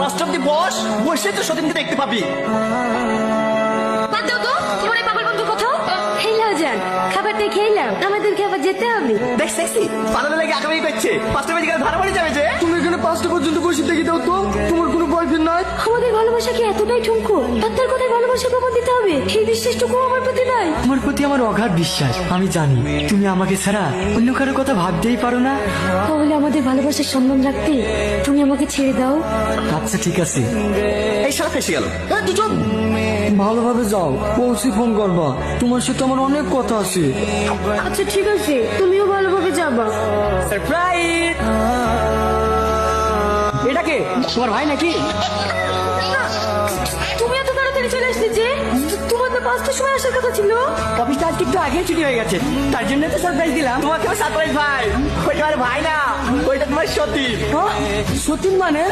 Last অব্দি বস, বসে তো সতীনকে দেখতে পাবি। বাদ দাও তো, তোমার এই পাগল বন্ধু কোথাও? খেলাও যান, খাবারটা খেলাম, আমাদেরকে আবার যেতে হবে। দেখ সেক্সি পালানো লেগে আঁকাবাকি করছে, 5টা বেজে গেলে ভাড়া বাড়ি যাবে যে। তুমি এখানে 5টা পর্যন্ত বসে থেকে দাও তো, তোমার কোনো বয়ফ্রেন্ড নাই? আমাদের ভালোবাসা কি এতটাই ঠুনকো? ডাক্তার কোথায় ভালোবাসা প্রমাণ দিতে হবে? এই বিশ্বাসটুকু আমার প্রতি নাই। তোমার প্রতি আমার অগাধ বিশ্বাস। আমি জানি তুমি আমাকে ছাড়া অন্য কারো কথা ভাবতেই পারো না। তাহলে আমাদের ভালোবাসার সম্মান রাখতে তুমি আমাকে ছেড়ে দাও। আচ্ছা ঠিক আছে। এই শালা ফেসে গেল। তুই চুপ। ভালোভাবে যাও, পৌঁছে ফোন করবা, তোমার সাথে আমার অনেক কথা আছে। আচ্ছা ঠিক আছে, তুমিও ভালোভাবে যাবা। সারপ্রাইজ! এটা কে? তোমার ভাই নাকি? তুমি এত তাড়াতাড়ি চলে আসলে যে? তোমার তো 5টার সময় আসার কথা ছিল। অফিসটা আজকে একটু আগে ছুটি হয়ে গেছে, তার জন্য তো সারপ্রাইজ দিলাম। তোমাকে সারপ্রাইজ ভাই, ওইটা আমার ভাই না, ওইটা তোমার সতীন। সতীন মানে?